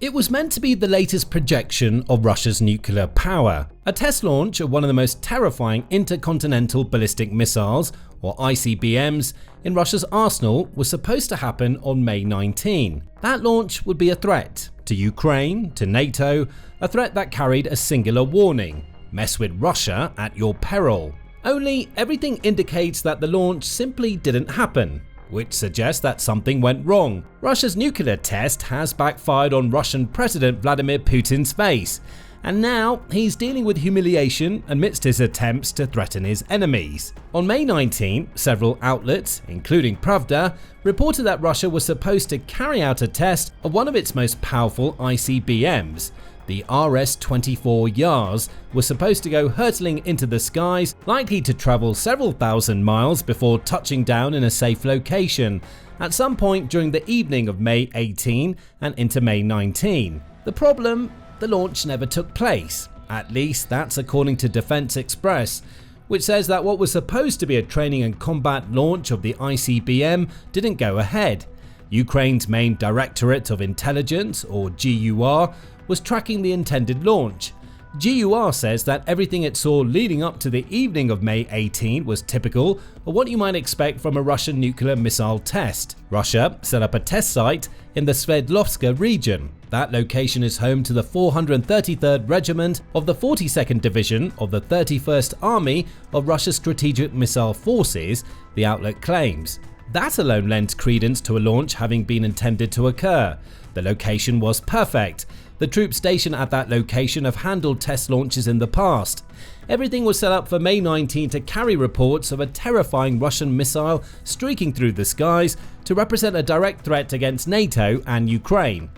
It was meant to be the latest projection of Russia's nuclear power. A test launch of one of the most terrifying intercontinental ballistic missiles, or ICBMs, in Russia's arsenal was supposed to happen on May 19. That launch would be a threat to Ukraine, to NATO, a threat that carried a singular warning: mess with Russia at your peril. Only everything indicates that the launch simply didn't happen, which suggests that something went wrong. Russia's nuclear test has backfired on Russian President Vladimir Putin's face, and now he's dealing with humiliation amidst his attempts to threaten his enemies. On May 19, several outlets, including Pravda, reported that Russia was supposed to carry out a test of one of its most powerful ICBMs. The RS-24 Yars was supposed to go hurtling into the skies, likely to travel several thousand miles before touching down in a safe location at some point during the evening of May 18 and into May 19. The problem? The launch never took place. At least that's according to Defense Express, which says that what was supposed to be a training and combat launch of the ICBM didn't go ahead. Ukraine's main Directorate of Intelligence, or GUR, was tracking the intended launch. GUR says that everything it saw leading up to the evening of May 18 was typical of what you might expect from a Russian nuclear missile test. Russia set up a test site in the Sverdlovsk region. That location is home to the 433rd Regiment of the 42nd Division of the 31st Army of Russia's Strategic Missile Forces, the outlet claims. That alone lends credence to a launch having been intended to occur. The location was perfect. The troops stationed at that location have handled test launches in the past. Everything was set up for May 19 to carry reports of a terrifying Russian missile streaking through the skies to represent a direct threat against NATO and Ukraine.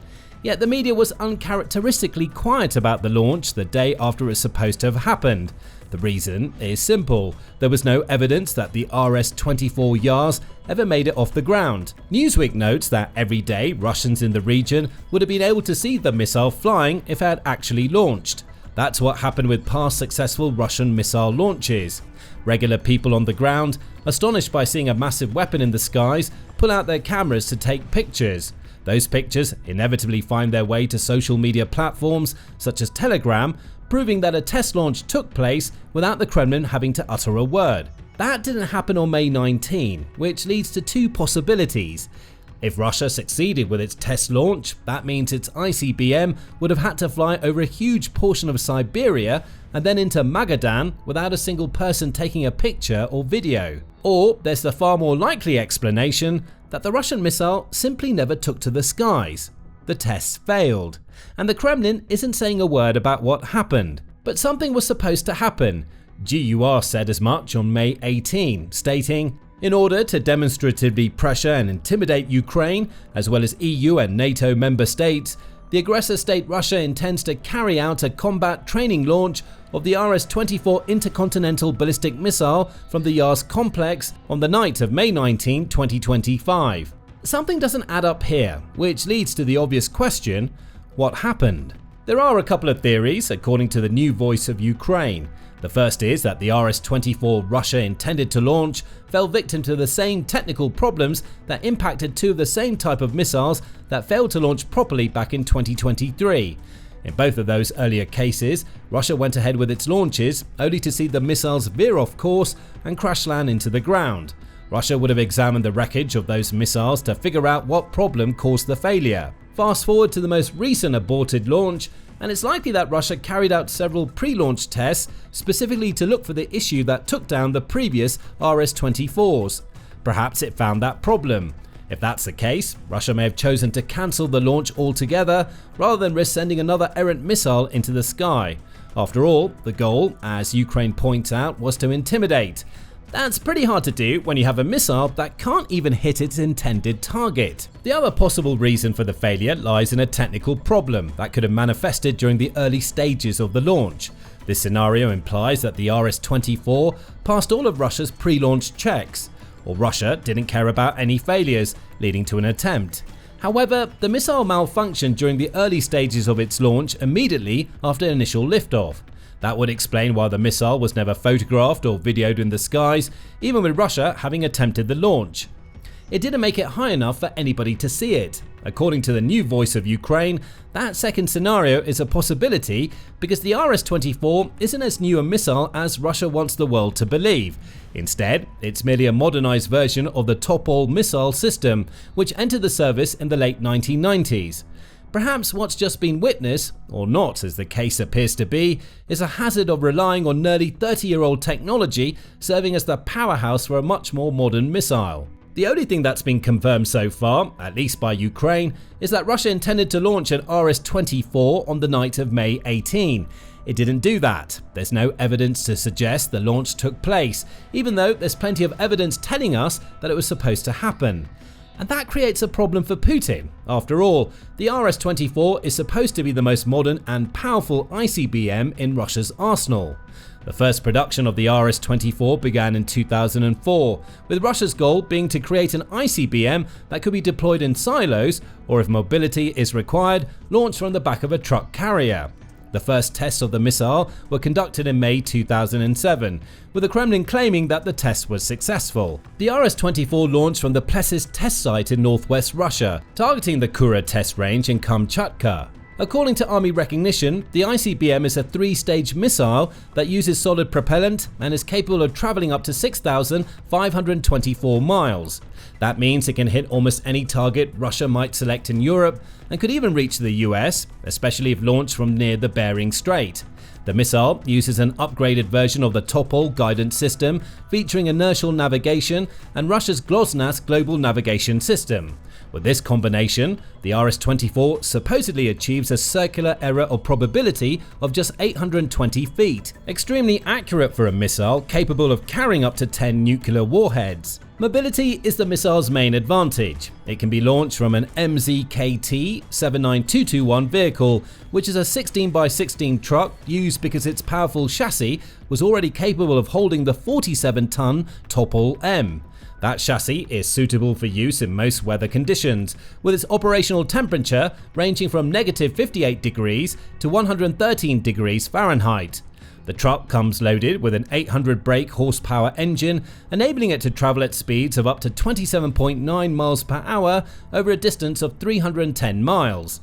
Yet the media was uncharacteristically quiet about the launch the day after it was supposed to have happened. The reason is simple: there was no evidence that the RS-24 Yars ever made it off the ground. Newsweek notes that every day Russians in the region would have been able to see the missile flying if it had actually launched. That's what happened with past successful Russian missile launches. Regular people on the ground, astonished by seeing a massive weapon in the skies, pull out their cameras to take pictures. Those pictures inevitably find their way to social media platforms such as Telegram, proving that a test launch took place without the Kremlin having to utter a word. That didn't happen on May 19, which leads to two possibilities. If Russia succeeded with its test launch, that means its ICBM would have had to fly over a huge portion of Siberia and then into Magadan without a single person taking a picture or video. Or there's the far more likely explanation that the Russian missile simply never took to the skies. The tests failed, and the Kremlin isn't saying a word about what happened. But something was supposed to happen. GUR said as much on May 18, stating, "In order to demonstratively pressure and intimidate Ukraine, as well as EU and NATO member states, the aggressor state Russia intends to carry out a combat training launch of the RS-24 intercontinental ballistic missile from the Yars complex on the night of May 19, 2025. Something doesn't add up here, which leads to the obvious question: what happened? There are a couple of theories, according to the New Voice of Ukraine. The first is that the RS-24 Russia intended to launch fell victim to the same technical problems that impacted two of the same type of missiles that failed to launch properly back in 2023. In both of those earlier cases, Russia went ahead with its launches only to see the missiles veer off course and crash land into the ground. Russia would have examined the wreckage of those missiles to figure out what problem caused the failure. Fast forward to the most recent aborted launch, and it's likely that Russia carried out several pre-launch tests specifically to look for the issue that took down the previous RS-24s. Perhaps it found that problem. If that's the case, Russia may have chosen to cancel the launch altogether rather than risk sending another errant missile into the sky. After all, the goal, as Ukraine points out, was to intimidate. That's pretty hard to do when you have a missile that can't even hit its intended target. The other possible reason for the failure lies in a technical problem that could have manifested during the early stages of the launch. This scenario implies that the RS-24 passed all of Russia's pre-launch checks, or Russia didn't care about any failures, leading to an attempt. However, the missile malfunctioned during the early stages of its launch immediately after initial liftoff. That would explain why the missile was never photographed or videoed in the skies, even with Russia having attempted the launch. It didn't make it high enough for anybody to see it. According to the new voice of Ukraine, that second scenario is a possibility because the RS-24 isn't as new a missile as Russia wants the world to believe. Instead, it's merely a modernized version of the Topol missile system, which entered the service in the late 1990s. Perhaps what's just been witnessed, or not as the case appears to be, is a hazard of relying on nearly 30-year-old technology serving as the powerhouse for a much more modern missile. The only thing that's been confirmed so far, at least by Ukraine, is that Russia intended to launch an RS-24 on the night of May 18. It didn't do that. There's no evidence to suggest the launch took place, even though there's plenty of evidence telling us that it was supposed to happen. And that creates a problem for Putin. After all, the RS-24 is supposed to be the most modern and powerful ICBM in Russia's arsenal. The first production of the RS-24 began in 2004, with Russia's goal being to create an ICBM that could be deployed in silos, or if mobility is required, launched from the back of a truck carrier. The first tests of the missile were conducted in May 2007, with the Kremlin claiming that the test was successful. The RS-24 launched from the Plesis test site in northwest Russia, targeting the Kura test range in Kamchatka. According to Army recognition, the ICBM is a three-stage missile that uses solid propellant and is capable of traveling up to 6,524 miles. That means it can hit almost any target Russia might select in Europe and could even reach the US, especially if launched from near the Bering Strait. The missile uses an upgraded version of the Topol guidance system featuring inertial navigation and Russia's GLONASS global navigation system. With this combination, the RS-24 supposedly achieves a circular error of probability of just 820 feet, extremely accurate for a missile capable of carrying up to 10 nuclear warheads. Mobility is the missile's main advantage. It can be launched from an MZKT 79221 vehicle, which is a 16x16 truck used because its powerful chassis was already capable of holding the 47-ton Topol M. That chassis is suitable for use in most weather conditions, with its operational temperature ranging from -58 degrees to 113 degrees Fahrenheit. The truck comes loaded with an 800 brake horsepower engine, enabling it to travel at speeds of up to 27.9 miles per hour over a distance of 310 miles.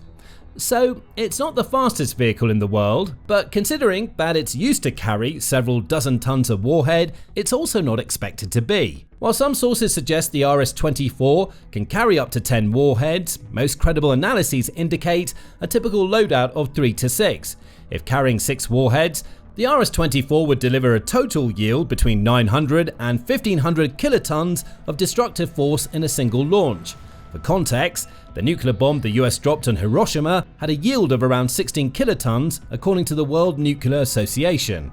So, it's not the fastest vehicle in the world, but considering that it's used to carry several dozen tons of warhead, it's also not expected to be. While some sources suggest the RS-24 can carry up to 10 warheads, most credible analyses indicate a typical loadout of 3 to 6. If carrying 6 warheads, the RS-24 would deliver a total yield between 900 and 1500 kilotons of destructive force in a single launch. For context, the nuclear bomb the US dropped on Hiroshima had a yield of around 16 kilotons according to the World Nuclear Association.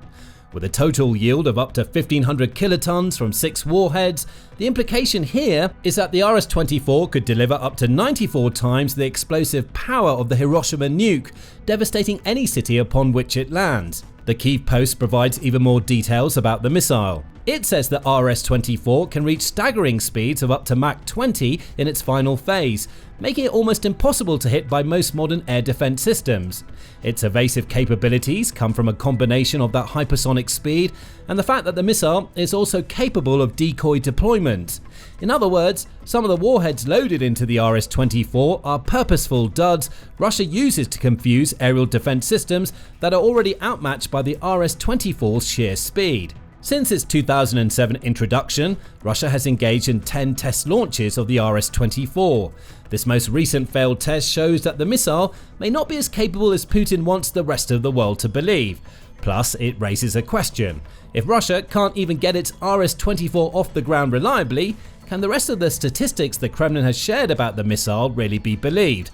With a total yield of up to 1500 kilotons from 6 warheads, the implication here is that the RS-24 could deliver up to 94 times the explosive power of the Hiroshima nuke, devastating any city upon which it lands. The Kyiv Post provides even more details about the missile. It says the RS-24 can reach staggering speeds of up to Mach 20 in its final phase, making it almost impossible to hit by most modern air defense systems. Its evasive capabilities come from a combination of that hypersonic speed and the fact that the missile is also capable of decoy deployment. In other words, some of the warheads loaded into the RS-24 are purposeful duds Russia uses to confuse aerial defense systems that are already outmatched by the RS-24's sheer speed. Since its 2007 introduction, Russia has engaged in 10 test launches of the RS-24. This most recent failed test shows that the missile may not be as capable as Putin wants the rest of the world to believe. Plus, it raises a question. If Russia can't even get its RS-24 off the ground reliably, can the rest of the statistics the Kremlin has shared about the missile really be believed?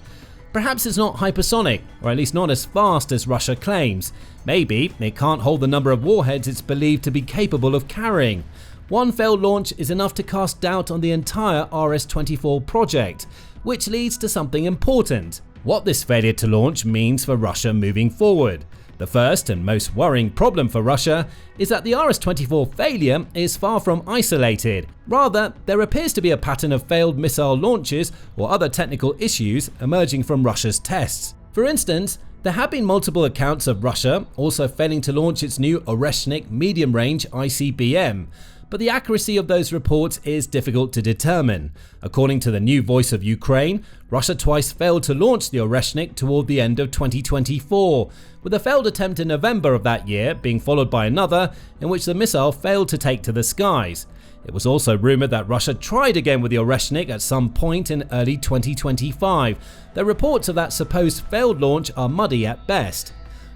Perhaps it's not hypersonic, or at least not as fast as Russia claims. Maybe it can't hold the number of warheads it's believed to be capable of carrying. One failed launch is enough to cast doubt on the entire RS-24 project, which leads to something important: what this failure to launch means for Russia moving forward. The first and most worrying problem for Russia is that the RS-24 failure is far from isolated. Rather, there appears to be a pattern of failed missile launches or other technical issues emerging from Russia's tests. For instance, there have been multiple accounts of Russia also failing to launch its new Oreshnik medium-range ICBM. but the accuracy of those reports is difficult to determine. According to the new Voice of Ukraine, Russia twice failed to launch the Oreshnik toward the end of 2024, with a failed attempt in November of that year being followed by another in which the missile failed to take to the skies. It was also rumored that Russia tried again with the Oreshnik at some point in early 2025, though reports of that supposed failed launch are muddy at best.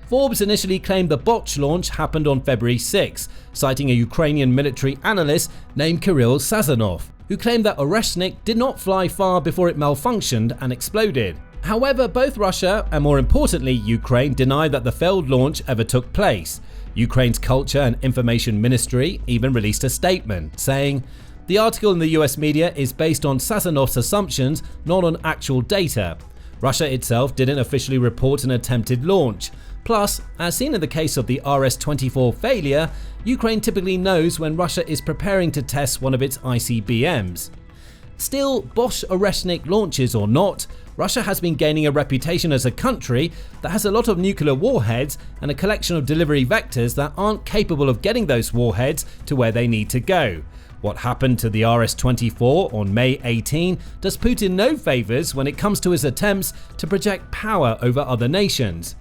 Forbes initially claimed the botched launch happened on February 6, citing a Ukrainian military analyst named Kirill Sazonov, who claimed that Oreshnik did not fly far before it malfunctioned and exploded. However, both Russia and, more importantly, Ukraine denied that the failed launch ever took place. Ukraine's Culture and Information Ministry even released a statement saying, "The article in the US media is based on Sazonov's assumptions, not on actual data. Russia itself didn't officially report an attempted launch. Plus, as seen in the case of the RS-24 failure, Ukraine typically knows when Russia is preparing to test one of its ICBMs." Still, Bosch Oreshnik launches or not, Russia has been gaining a reputation as a country that has a lot of nuclear warheads and a collection of delivery vectors that aren't capable of getting those warheads to where they need to go. What happened to the RS-24 on May 18 does Putin no favors when it comes to his attempts to project power over other nations.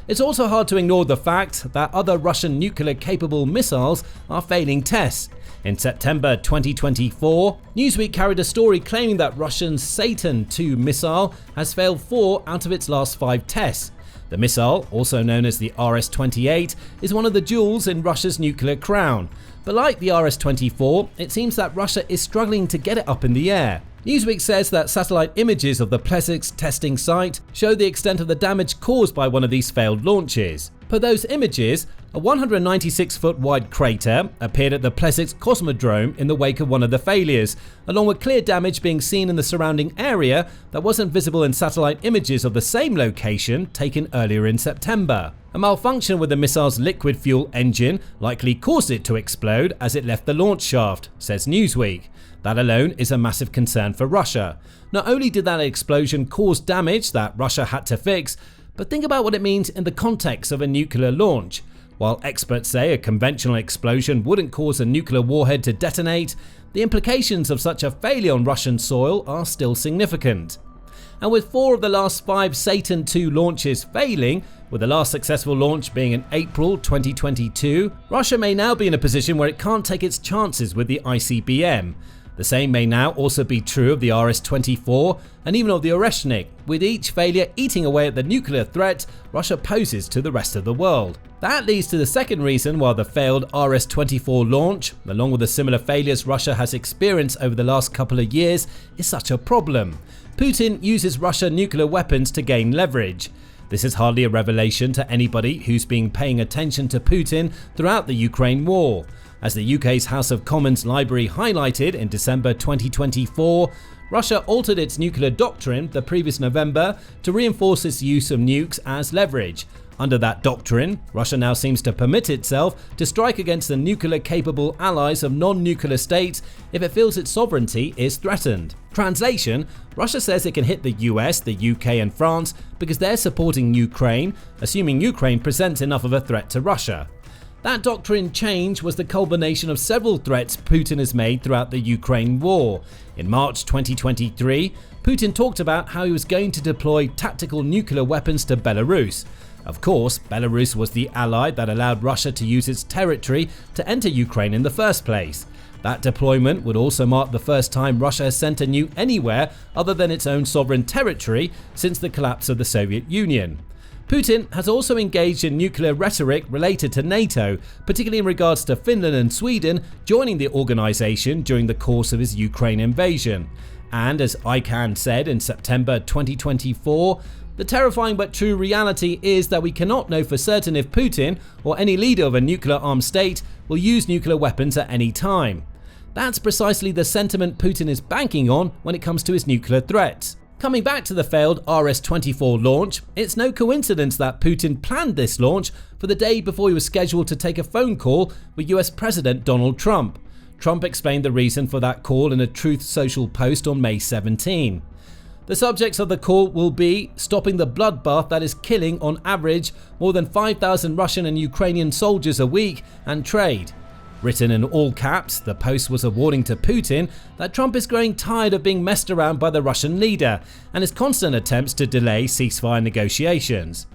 It's also hard to ignore the fact that other Russian nuclear-capable missiles are failing tests. In September 2024, Newsweek carried a story claiming that Russian Satan II missile has failed 4 out of its last 5 tests. The missile, also known as the RS-28, is one of the jewels in Russia's nuclear crown. But like the RS-24, it seems that Russia is struggling to get it up in the air. Newsweek says that satellite images of the Plesetsk testing site show the extent of the damage caused by one of these failed launches. Per those images, a 196-foot wide crater appeared at the Plesetsk Cosmodrome in the wake of one of the failures, along with clear damage being seen in the surrounding area that wasn't visible in satellite images of the same location taken earlier in September. A malfunction with the missile's liquid fuel engine likely caused it to explode as it left the launch shaft, says Newsweek. That alone is a massive concern for Russia. Not only did that explosion cause damage that Russia had to fix, but think about what it means in the context of a nuclear launch. While experts say a conventional explosion wouldn't cause a nuclear warhead to detonate, the implications of such a failure on Russian soil are still significant. And with 4 of the last 5 Satan II launches failing, with the last successful launch being in April 2022, Russia may now be in a position where it can't take its chances with the ICBM. The same may now also be true of the RS-24 and even of the Oreshnik, with each failure eating away at the nuclear threat Russia poses to the rest of the world. That leads to the second reason why the failed RS-24 launch, along with the similar failures Russia has experienced over the last couple of years, is such a problem. Putin uses Russian nuclear weapons to gain leverage. This is hardly a revelation to anybody who's been paying attention to Putin throughout the Ukraine war. As the UK's House of Commons Library highlighted in December 2024, Russia altered its nuclear doctrine the previous November to reinforce its use of nukes as leverage. Under that doctrine, Russia now seems to permit itself to strike against the nuclear-capable allies of non-nuclear states if it feels its sovereignty is threatened. Translation: Russia says it can hit the US, the UK and France because they're supporting Ukraine, assuming Ukraine presents enough of a threat to Russia. That doctrine change was the culmination of several threats Putin has made throughout the Ukraine war. In March 2023, Putin talked about how he was going to deploy tactical nuclear weapons to Belarus. Of course, Belarus was the ally that allowed Russia to use its territory to enter Ukraine in the first place. That deployment would also mark the first time Russia has sent a nuke anywhere other than its own sovereign territory since the collapse of the Soviet Union. Putin has also engaged in nuclear rhetoric related to NATO, particularly in regards to Finland and Sweden joining the organization during the course of his Ukraine invasion. And as ICANN said in September 2024, the terrifying but true reality is that we cannot know for certain if Putin or any leader of a nuclear-armed state will use nuclear weapons at any time. That's precisely the sentiment Putin is banking on when it comes to his nuclear threats. Coming back to the failed RS-24 launch, it's no coincidence that Putin planned this launch for the day before he was scheduled to take a phone call with US President Donald Trump. Trump explained the reason for that call in a Truth Social post on May 17. The subjects of the call will be stopping the bloodbath that is killing on average more than 5,000 Russian and Ukrainian soldiers a week and trade. Written in all caps, the post was a warning to Putin that Trump is growing tired of being messed around by the Russian leader and his constant attempts to delay ceasefire negotiations.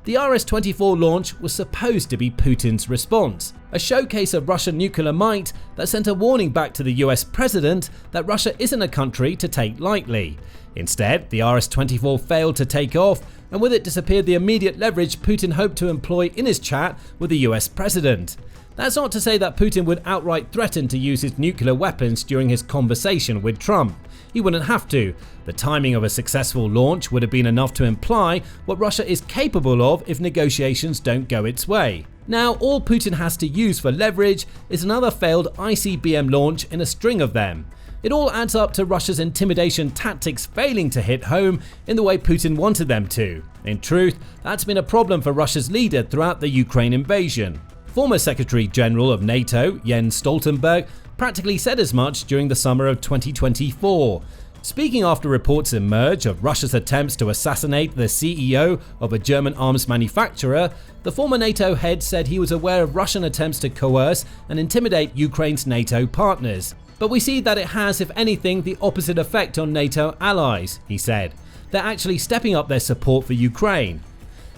The RS-24 launch was supposed to be Putin's response, a showcase of Russian nuclear might that sent a warning back to the US president that Russia isn't a country to take lightly. Instead, the RS-24 failed to take off, and with it disappeared the immediate leverage Putin hoped to employ in his chat with the US president. That's not to say that Putin would outright threaten to use his nuclear weapons during his conversation with Trump. He wouldn't have to. The timing of a successful launch would have been enough to imply what Russia is capable of if negotiations don't go its way. Now, all Putin has to use for leverage is another failed ICBM launch in a string of them. It all adds up to Russia's intimidation tactics failing to hit home in the way Putin wanted them to. In truth, that's been a problem for Russia's leader throughout the Ukraine invasion. Former Secretary General of NATO, Jens Stoltenberg, practically said as much during the summer of 2024. Speaking after reports emerged of Russia's attempts to assassinate the CEO of a German arms manufacturer, the former NATO head said he was aware of Russian attempts to coerce and intimidate Ukraine's NATO partners. But we see that it has, if anything, the opposite effect on NATO allies, he said. They're actually stepping up their support for Ukraine.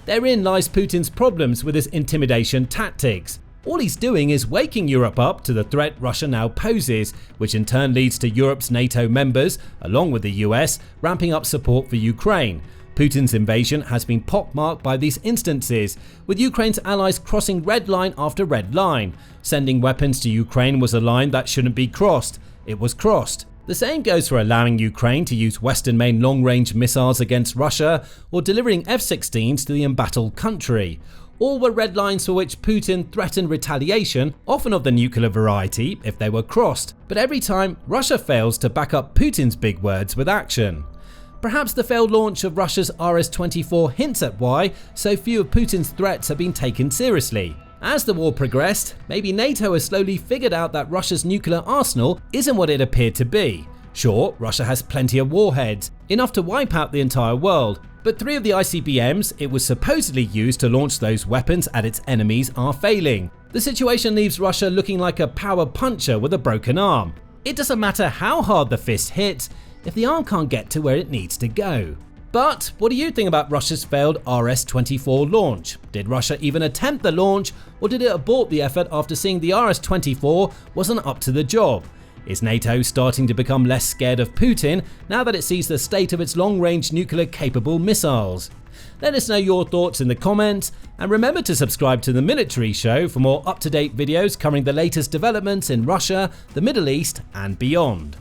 Therein lies Putin's problems with his intimidation tactics. All he's doing is waking Europe up to the threat Russia now poses, which in turn leads to Europe's NATO members, along with the US, ramping up support for Ukraine. Putin's invasion has been pockmarked by these instances, with Ukraine's allies crossing red line after red line. Sending weapons to Ukraine was a line that shouldn't be crossed. It was crossed. The same goes for allowing Ukraine to use Western-made long-range missiles against Russia or delivering F-16s to the embattled country. All were red lines for which Putin threatened retaliation, often of the nuclear variety, if they were crossed. But every time, Russia fails to back up Putin's big words with action. Perhaps the failed launch of Russia's RS-24 hints at why so few of Putin's threats have been taken seriously. As the war progressed, maybe NATO has slowly figured out that Russia's nuclear arsenal isn't what it appeared to be. Sure, Russia has plenty of warheads, enough to wipe out the entire world, but 3 of the ICBMs it was supposedly used to launch those weapons at its enemies are failing. The situation leaves Russia looking like a power puncher with a broken arm. It doesn't matter how hard the fist hits if the arm can't get to where it needs to go. But what do you think about Russia's failed RS-24 launch? Did Russia even attempt the launch, or did it abort the effort after seeing the RS-24 wasn't up to the job? Is NATO starting to become less scared of Putin now that it sees the state of its long-range nuclear-capable missiles? Let us know your thoughts in the comments, and remember to subscribe to The Military Show for more up-to-date videos covering the latest developments in Russia, the Middle East, and beyond.